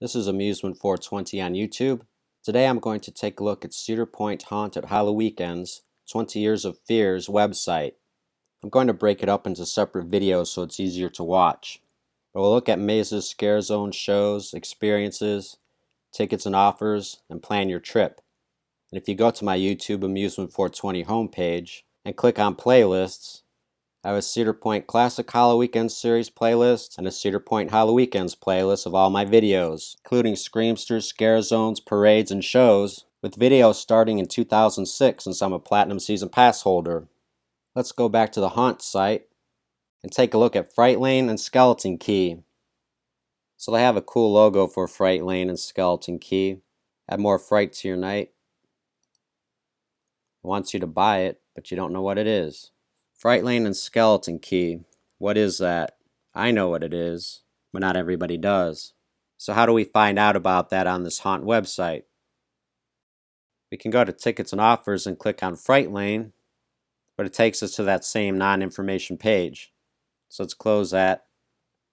This is amusement420 on YouTube. Today I'm going to take a look at Cedar Point Haunted HalloWeekends 20 Years of Fear's website. I'm going to break it up into separate videos so it's easier to watch. But we'll look at mazes, scare zone shows, experiences, tickets and offers, and plan your trip. And if you go to my YouTube amusement420 homepage and click on playlists, I have a Cedar Point Classic HalloWeekends series playlist and a Cedar Point HalloWeekends playlist of all my videos, including Screamsters, Scare Zones, parades, and shows, with videos starting in 2006 since I'm a Platinum Season Pass holder. Let's go back to the Haunt site and take a look at Fright Lane and Skeleton Key. So they have a cool logo for Fright Lane and Skeleton Key. Add more fright to your night. It wants you to buy it, but you don't know what it is. Fright Lane and Skeleton Key. What is that? I know what it is, but not everybody does. So how do we find out about that on this haunt website? We can go to Tickets and Offers and click on Fright Lane, but it takes us to that same non-information page. So let's close that.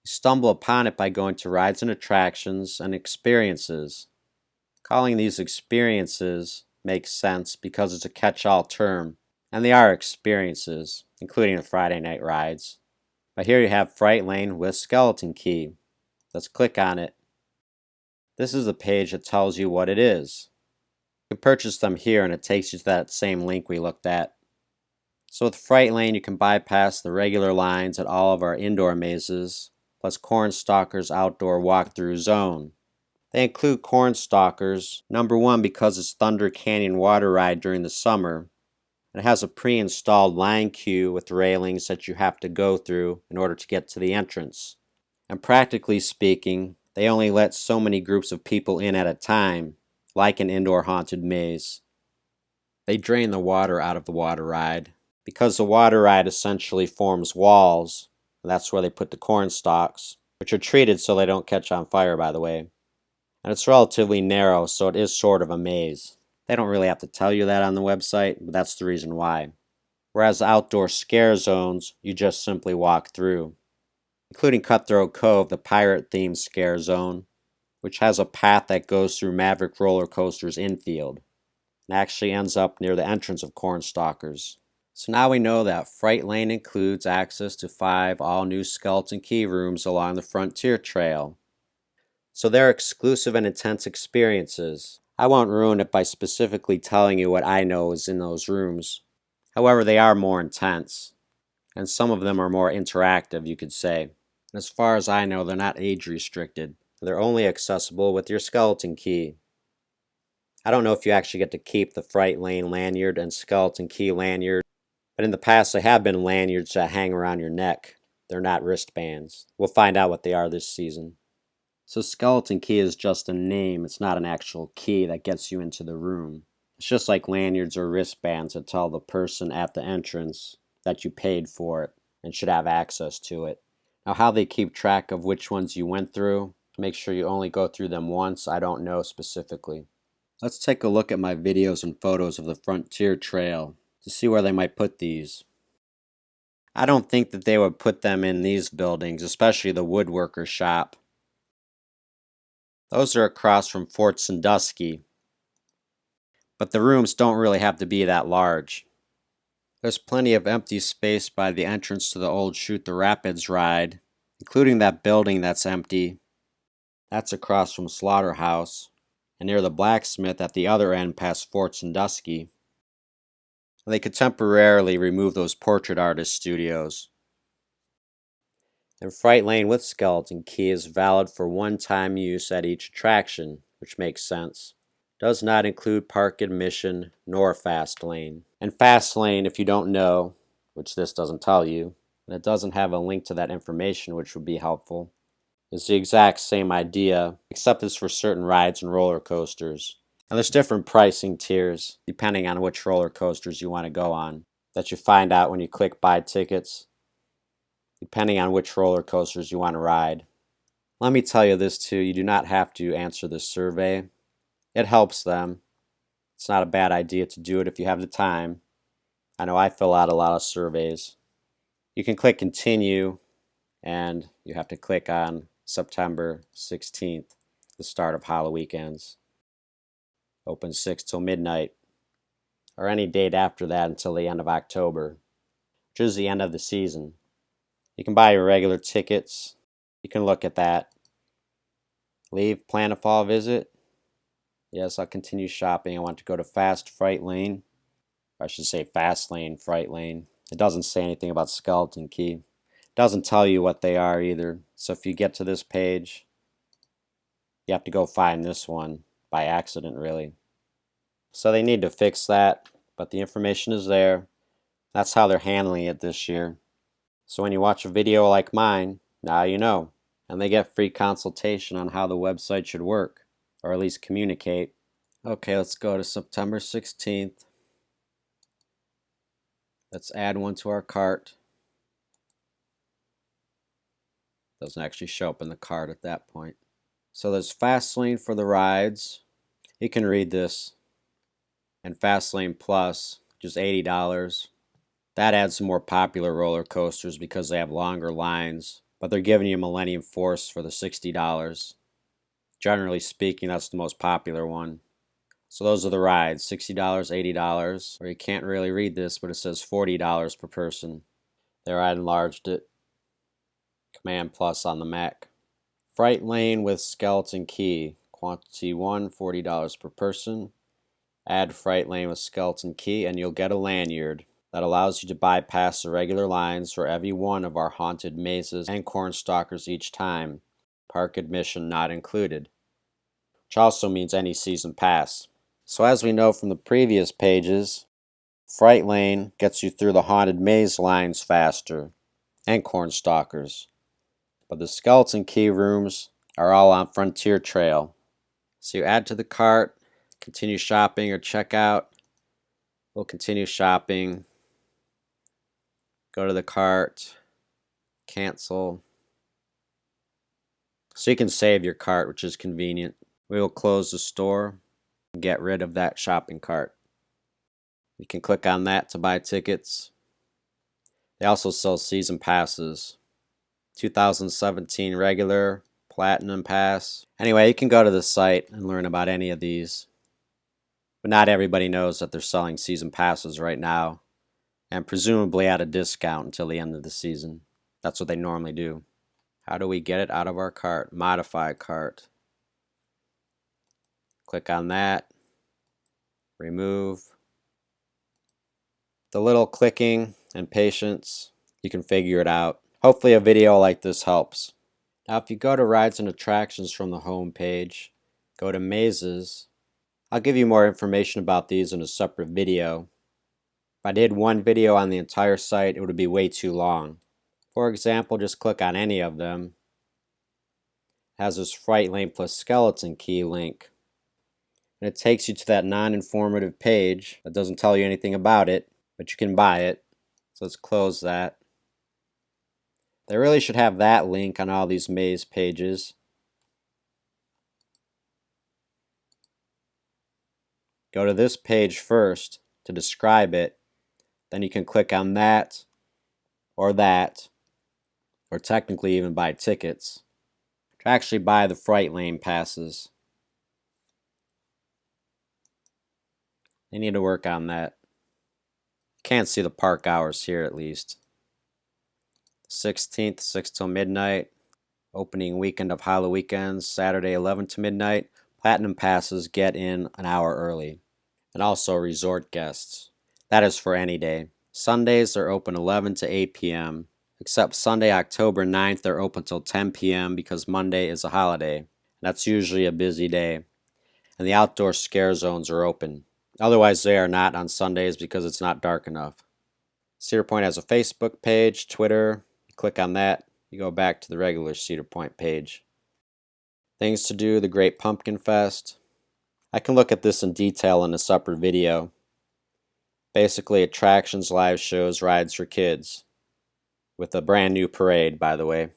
You stumble upon it by going to Rides and Attractions and Experiences. Calling these experiences makes sense because it's a catch-all term, and they are experiences, including the Friday night rides. But here you have Fright Lane with Skeleton Key. Let's click on it. This is the page that tells you what it is. You can purchase them here and it takes you to that same link we looked at. So with Fright Lane you can bypass the regular lines at all of our indoor mazes, plus Cornstalker's outdoor walkthrough zone. They include Cornstalker's, number one because it's Thunder Canyon water ride during the summer. It has a pre-installed line queue with railings that you have to go through in order to get to the entrance. And practically speaking, they only let so many groups of people in at a time, like an indoor haunted maze. They drain the water out of the water ride, because the water ride essentially forms walls, and that's where they put the corn stalks, which are treated so they don't catch on fire, by the way. And it's relatively narrow, so it is sort of a maze. They don't really have to tell you that on the website, but that's the reason why. Whereas outdoor scare zones, you just simply walk through, including Cutthroat Cove, the pirate-themed scare zone, which has a path that goes through Maverick Roller Coaster's infield, and actually ends up near the entrance of Cornstalkers. So now we know that Fright Lane includes access to 5 all-new Skeleton Key rooms along the Frontier Trail. So they're exclusive and intense experiences. I won't ruin it by specifically telling you what I know is in those rooms. However, they are more intense, and some of them are more interactive, you could say. And as far as I know, they're not age restricted. They're only accessible with your Skeleton Key. I don't know if you actually get to keep the Fright Lane lanyard and Skeleton Key lanyard, but in the past they have been lanyards that hang around your neck. They're not wristbands. We'll find out what they are this season. So Skeleton Key is just a name, it's not an actual key that gets you into the room. It's just like lanyards or wristbands that tell the person at the entrance that you paid for it and should have access to it. Now how they keep track of which ones you went through, make sure you only go through them once, I don't know specifically. Let's take a look at my videos and photos of the Frontier Trail to see where they might put these. I don't think that they would put them in these buildings, especially the woodworker shop. Those are across from Fort Sandusky. But the rooms don't really have to be that large. There's plenty of empty space by the entrance to the old Shoot the Rapids ride, including that building that's empty. That's across from Slaughterhouse, and near the blacksmith at the other end past Fort Sandusky. They could temporarily remove those portrait artist studios. And Fright Lane with Skeleton Key is valid for one-time use at each attraction, which makes sense. Does not include park admission nor Fast Lane. And Fast Lane, if you don't know, which this doesn't tell you, and it doesn't have a link to that information which would be helpful, is the exact same idea, except it's for certain rides and roller coasters. And there's different pricing tiers, depending on which roller coasters you want to go on, that you find out when you click buy tickets, depending on which roller coasters you want to ride. Let me tell you this too, you do not have to answer this survey. It helps them. It's not a bad idea to do it if you have the time. I know I fill out a lot of surveys. You can click continue and you have to click on September 16th. the start of HalloWeekends. Open 6 till midnight, or any date after that until the end of October, which is the end of the season. You can buy your regular tickets. You can look at that. Leave, plan a fall visit. Yes, I'll continue shopping. I want to go to Fright Lane. I should say Fast Lane, Fright Lane. It doesn't say anything about Skeleton Key. It doesn't tell you what they are either. So if you get to this page, you have to go find this one by accident, really. So they need to fix that, but the information is there. That's how they're handling it this year. So when you watch a video like mine, now you know. And they get free consultation on how the website should work, or at least communicate. Okay, let's go to September 16th. Let's add one to our cart. Doesn't actually show up in the cart at that point. So there's Fast Lane for the rides. You can read this. And Fast Lane Plus, just $80. That adds some more popular roller coasters because they have longer lines. But they're giving you Millennium Force for the $60. Generally speaking, that's the most popular one. So those are the rides, $60, $80, or you can't really read this, but it says $40 per person. There I enlarged it. Command plus on the Mac. Fright Lane with Skeleton Key. Quantity 1, $40 per person. Add Fright Lane with Skeleton Key and you'll get a lanyard that allows you to bypass the regular lines for every one of our haunted mazes and cornstalkers each time. Park admission not included. Which also means any season pass. So as we know from the previous pages, Fright Lane gets you through the haunted maze lines faster, and cornstalkers. But the Skeleton Key rooms are all on Frontier Trail. So you add to the cart, continue shopping or check out. We'll continue shopping. Go to the cart, cancel. So you can save your cart, which is convenient. We will close the store. Get rid of that shopping cart. You can click on that to buy tickets. They also sell season passes. 2017 regular, platinum pass. Anyway, you can go to the site and learn about any of these. But not everybody knows that they're selling season passes right now, and presumably at a discount until the end of the season. That's what they normally do. How do we get it out of our cart? Modify cart. Click on that. Remove. The little clicking and patience, you can figure it out. Hopefully a video like this helps. Now if you go to rides and attractions from the home page, go to mazes. I'll give you more information about these in a separate video. If I did one video on the entire site, it would be way too long. For example, just click on any of them. It has this Fright Lane plus Skeleton Key link. And it takes you to that non-informative page that doesn't tell you anything about it, but you can buy it. So let's close that. They really should have that link on all these maze pages. Go to this page first to describe it. Then you can click on that, or technically even buy tickets to actually buy the Fright Lane passes. They need to work on that. Can't see the park hours here at least. 16th, 6 till midnight. Opening weekend of HalloWeekends, Saturday 11 to midnight. Platinum passes get in an hour early. And also resort guests. That is for any day. Sundays are open 11 to 8 p.m. Except Sunday, October 9th, they're open till 10 p.m. because Monday is a holiday. That's usually a busy day. And the outdoor scare zones are open. Otherwise, they are not on Sundays because it's not dark enough. Cedar Point has a Facebook page, Twitter. You click on that, you go back to the regular Cedar Point page. Things to do, the Great Pumpkin Fest. I can look at this in detail in a separate video. Basically, attractions, live shows, rides for kids. With a brand new parade, by the way.